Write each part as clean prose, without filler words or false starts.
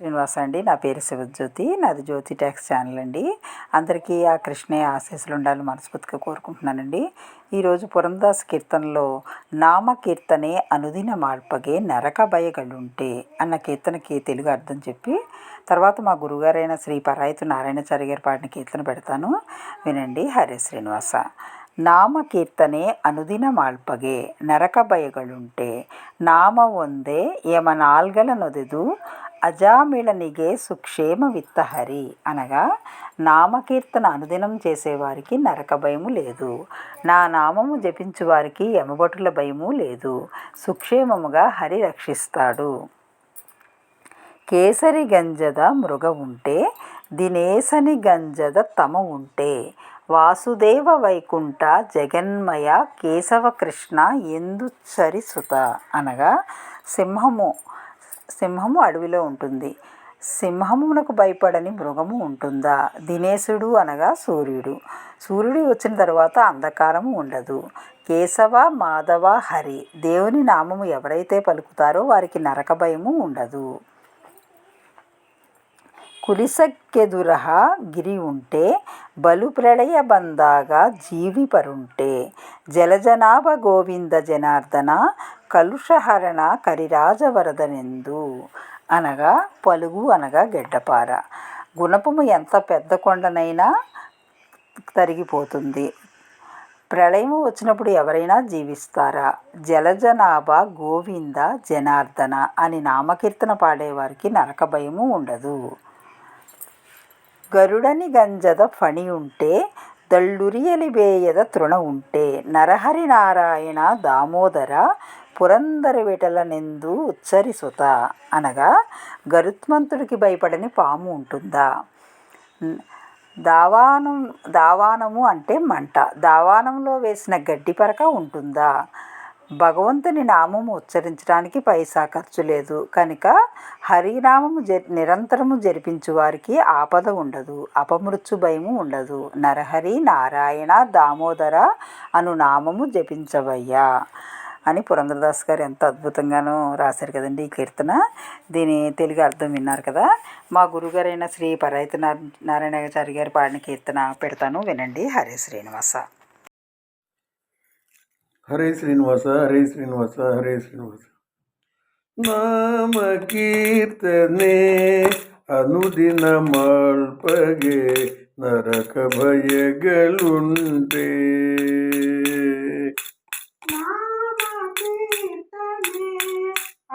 శ్రీనివాస అండి. నా పేరు శివజ్యోతి. నాది జ్యోతి ట్యాక్స్ ఛానల్ అండి. అందరికీ ఆ కృష్ణయ్య ఆశీస్సులు ఉండాలని మనస్ఫూర్తిగా కోరుకుంటున్నానండి. ఈరోజు పురందాస్ కీర్తనలో నామ కీర్తనే అనుదిన మార్పగే నరక భయగలుంటే అన్న కీర్తనకి తెలుగు అర్థం చెప్పి తర్వాత మా గురుగారైన శ్రీ పరాయితు నారాయణాచార్య గారు పాడిన కీర్తన పెడతాను, వినండి. హరే శ్రీనివాస. ನಾಮ ಕೀರ್ತನೆ ಅನುದಿನ ಮಾಳ್ಪಗೆ ನರಕ ಭಯಗಳುಂಟೆ ನಾಮ ಒಂದೇ ಯಮನಾಲ್ಗಲ ನೊದೆದು అజామిళనిగే సుక్షేమవిత్త హరి అనగా నామకీర్తన అనుదినం చేసేవారికి నరక భయము లేదు, నా నామము జపించు వారికి యమభటుల భయము లేదు, సుక్షేమముగా హరి రక్షిస్తాడు. కేసరి గంజద మృగ ఉంటే దినేసని గంజద తమ ఉంటే వాసుదేవ వైకుంఠ జగన్మయ కేశవ కృష్ణ ఎందుచ్చరి సుత అనగా సింహము అడవిలో ఉంటుంది, సింహమునకు భయపడని మృగము ఉంటుందా? దినేశుడు అనగా సూర్యుడు వచ్చిన తర్వాత అంధకారము ఉండదు. కేశవ మాధవ హరి దేవుని నామము ఎవరైతే పలుకుతారో వారికి నరక భయము ఉండదు. కులిసక్కెదురహ గిరి ఉంటే బలు ప్రళయ బందాగా జీవి పరుంటే జలజనాభ గోవింద జనార్దన కలుషహరణ కరిరాజవరదనెందు అనగా పలుగు అనగా గెడ్డపార. గుణపము ఎంత పెద్ద కొండనైనా తరిగిపోతుంది. ప్రళయము వచ్చినప్పుడు ఎవరైనా జీవిస్తారా? జలజనాభ గోవింద జనార్దన అని నామకీర్తన పాడేవారికి నరక భయము ఉండదు. గరుడని గంజద ఫణి ఉంటే దళ్ళురియలి వేయద తృణ ఉంటే నరహరి నారాయణ దామోదర పురందర విటలనెందు ఉచ్చరిసుత అనగా గరుత్మంతుడికి భయపడని పాము ఉంటుందా? దావానము అంటే మంట. దావానంలో వేసిన గడ్డి పరక ఉంటుందా? భగవంతుని నామము ఉచ్చరించడానికి పైసా ఖర్చు లేదు కనుక హరినామము నిరంతరము జరిపించు వారికి ఆపద ఉండదు, అపమృత్యు భయము ఉండదు. నరహరి నారాయణ దామోదర అను నామము జపించవయ్యా అని పురంధరదాస్ గారు ఎంత అద్భుతంగానో రాశారు కదండి ఈ కీర్తన. దీని తెలుగు అర్థం విన్నారు కదా. మా గురుగారైన శ్రీ పరాయితు నారాయణాచార్య గారు పాడిన కీర్తన పెడతాను, వినండి. హరే శ్రీనివాస. హరే శ్రీనివాస, హరే శ్రీనివాస, హరే శ్రీనివాస. నామ కీర్తನೆ ಅನುದಿನ ಮಾಳ್ಪಗೆ ನರಕ ಭಯಗಳುಂಟೆ.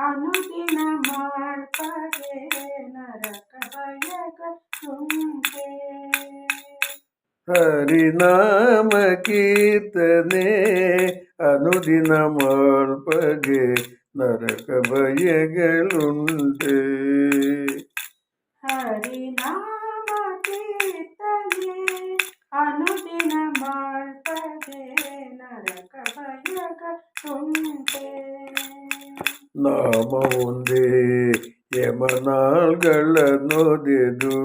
ಅನುದಿನ ಮಾಳ್ಪಗೆ ನರಕ ಭಯಗಳುಂಟೆ. ಹರಿನಾಮ ಕೀರ್ತನೆ ಅನುದಿನ ಮಾಳ್ಪಗೆ ನರಕ ಭಯಗಳುಂಟೆ. ಹರಿನಾಮ ಕೀರ್ತನೆ ಅನುದಿನ ಮಾಳ್ಪಗೆ ನರಕ ಭಯಗಳುಂಟೆ. ನಾಮ ಒಂದೇ ಯಮನಾಳ್ಗಳ ನೊದೆದು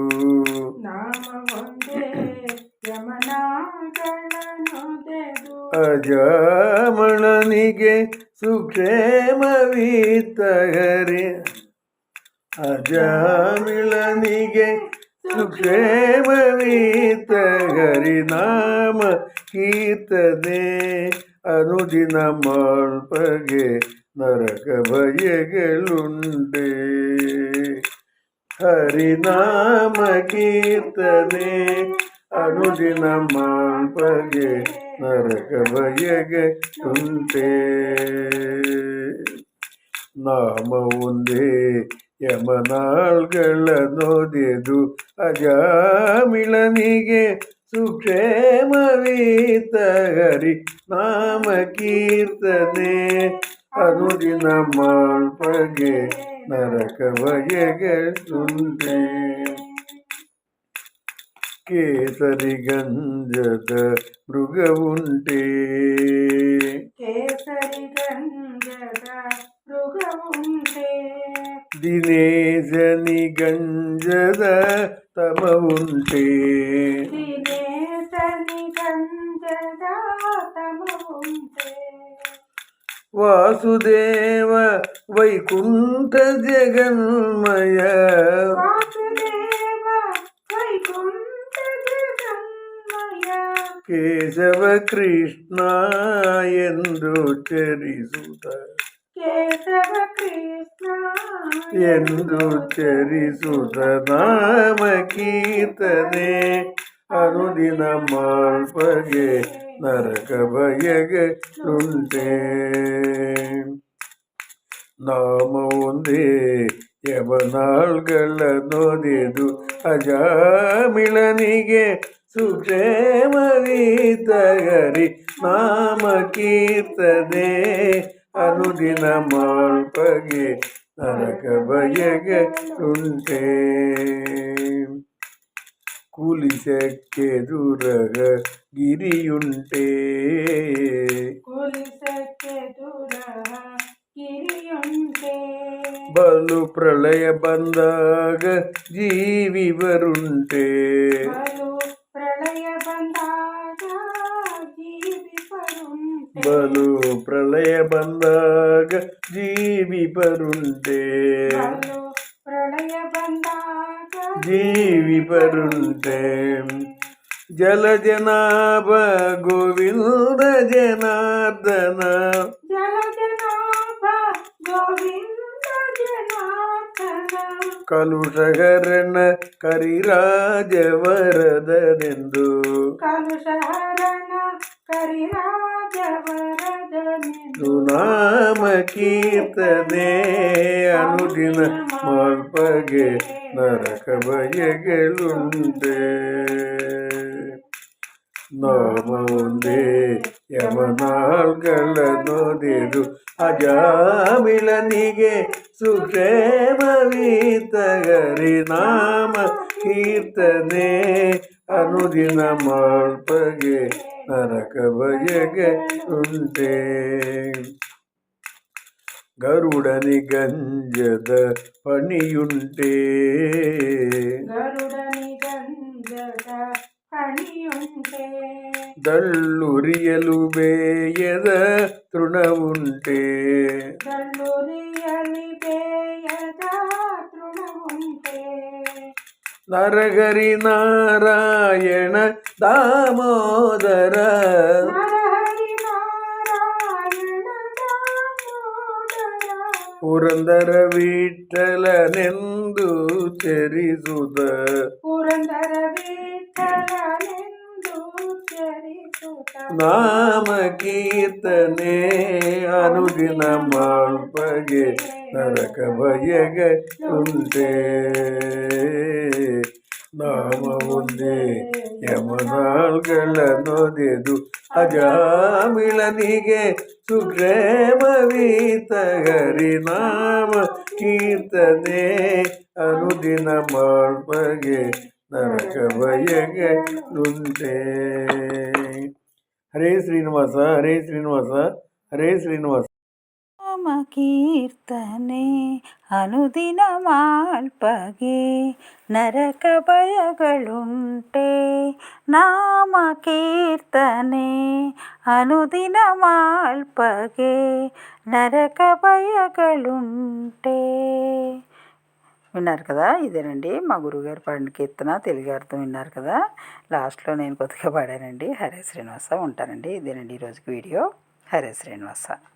ಅಜಾಮಳನಿಗೆ ಸುಕ್ಷೇಮವಿತ್ತ ಹರಿ, ಅಜಾಮಿಳನಿಗೆ ಸುಕ್ಷೇಮವಿತ್ತ ಹರಿನಾಮ ಕೀರ್ತನೆ ಅನುದಿನ ಮಾಳ್ಪಗೆ ನರಕ ಭಯಗಳುಂಟೆ. ಹರಿನಾಮ ಕೀರ್ತನೆ ಅನುದಿನ ಮಾಳ್ಪಗೆ ನರಕ ಭಯಗಳುಂಟೆ. ನಾಮ ಒಂದೇ ಯಮನಾಳ್ಗಳ ನೊದೆದು ಅಜಾಮಿಳನಿಗೆ ಸುಕ್ಷೇಮವಿತ್ತ ಹರಿ ನಾಮ ಕೀರ್ತನೆ ಅನುದಿನ ಮಾಳ್ಪಗೆ ನರಕ ಭಯಗಳುಂಟೆ. ಕೇಸರಿ ಗಂಜದ ಮೃಗ ಉಂಟೆ, ಕೇಸರಿ ಗಂಜದ ಮೃಗ ಉಂಟೆ. ದಿನೇಶನಿ ಗಂಜದ ತಮ ಉಂಟೆ, ದಿನೇಶನಿ ಗಂಜದ ತಮ ಉಂಟೆ. ವಾಸುದೇವ ವೈಕುಂಠ ಜಗನ್ಮಯ ಕೇಶವ ಕೃಷ್ಣ ಎಂದು ಚರಿಸುತ್ತ ಕೇಶವ ಕೃಷ್ಣ ಎಂದು ಚರಿಸುತ್ತ ನಾಮ ಕೀರ್ತನೆ ಅನುದಿನ ಮಾಳ್ಪಗೆ ನರಕ ಬಯಗಳುಂಟೆ. ನಾಮ ಒಂದೇ ಯವನಾಳ್ಗಳ ನೋದೆದು ಅಜಾಮಿಳನಿಗೆ ಸುಕ್ಷೇಮವೀತಗರಿ ನಾಮ ಕೀರ್ತನೆ ಅನುದಿನ ಮಾಳ್ಪಗೆ ನರಕ ಬಯಗಳುಂಟೆ. ಕೂಲಿಸಕ್ಕೆ ದುರಗ ಗಿರಿಯುಂಟೆ ಕುಲಿಸಕ್ಕೆ ದೂರ ಗಿರಿಯುಂಟೆ. ಬಲು ಪ್ರಳಯ ಬಂದಾಗ ಜೀವಿ ಬರುಂಟೆ. ಬಲು ಪ್ರಳಯ ಬಂದಾಗ ಜೀವಿ ಬರುಂಟೆ. ಬಲು ಪ್ರಳಯ ಬಂದಾಗ ಜೀವಿ ಬರುಂಟೆ. ಬಲು ಪ್ರಳಯ ಬಂದಾಗ ಜೀವಿ ಬರುಂಟೆ. ಜಲಜನಾಭ ಗೋವಿಂದ ಜನಾರ್ದನ ಜಲಜನಾಭ ಗೋವಿಂದ ಜನಾರ್ದನ. ಕಲುಷಹರಣ ಕರಿರಾಜವರದನೆಂದು ಕಲುಷಹರಣ ಕರಿರಾಜವರದನೆಂದು ನಾಮ ಕೀರ್ತನೆ ಅನುದಿನ ಮಾಳ್ಪಗೆ ನರಕ ಬಯಗಳುಂಟೆ. ನಾಮ ಒಂದೇ ಯವನಾಳ್ಗಳ ನೋದೆದು ಅಜಾಮಿಳನಿಗೆ ಸುಕ್ಷೇಮವೀತಗರಿ ನಾಮ ಕೀರ್ತನೆ ಅನುದಿನ ಮಾಳ್ಪಗೆ ನರಕ ಬಯಗಳುಂಟೆ. ಗರುಡನಿ ಗಂಜದ ಪಣಿಯುಂಟೆ. ಗರುಡನಿ ಗಂಜದ ಪಣಿಯುಂಟೆ. ದಳ್ಳುರಿಯಲು ಬೇಯದ ತೃಣವುಂಟೆ. ದಳ್ಳುರಿಯಲಿ ಬೇಯದ ತೃಣವುಂಟೆ. ನರಹರಿ ನಾರಾಯಣ ದಾಮೋದರ ನರಹರಿ ನಾರಾಯಣ ದಾಮೋದರ. ಪುರಂದರ ವಿಠಲನೆಂದು ಚರಿಸುತ್ತ ಪುರಂದರ ವಿಠಲನೆಂದು ಚರಿಸುತ್ತ ನಾಮ ಕೀರ್ತನೆ ಅನುದಿನ ಮಾಳ್ಪಗೆ ನರಕ ಬಯಗಳುಂಟೆ. ನಾಮ ಒಂದೇ ಯಮನಾಳ್ಗಳ ನೋದೆದು ಅಜಾಮಿಳನಿಗೆ ಸುಕ್ಷೇಮವೀತಗರಿ ನಾಮ ಕೀರ್ತನೆ ಅನುದಿನ ಮಾಳ್ಪಗೆ ನರಕ ಬಯಗಳುಂಟೆ. ಹರೇ ಶ್ರೀನಿವಾಸ ಹರೇ ಶ್ರೀನಿವಾಸ ಹರೇ ಶ್ರೀನಿವಾಸ. ನಾಮ ಕೀರ್ತನೆ ಅನುದಿನ ಮಾಳ್ಪಗೆ ನರಕ ಭಯಗಳುಂಟೆ. ನಾಮ ಕೀರ್ತನೆ ಅನುದಿನ ಮಾಳ್ಪಗೆ నరక భయగలుంటే. విన్నారు కదా, ఇదేనండి మా గురువుగారు పాడిన కీర్తన. తెలుగు అర్థం విన్నారు కదా. లాస్ట్లో నేను కొద్దిగా పాడానండి. హరే శ్రీనివాస. ఉంటానండి. ఇదేనండి ఈరోజుకి వీడియో. హరే శ్రీనివాస.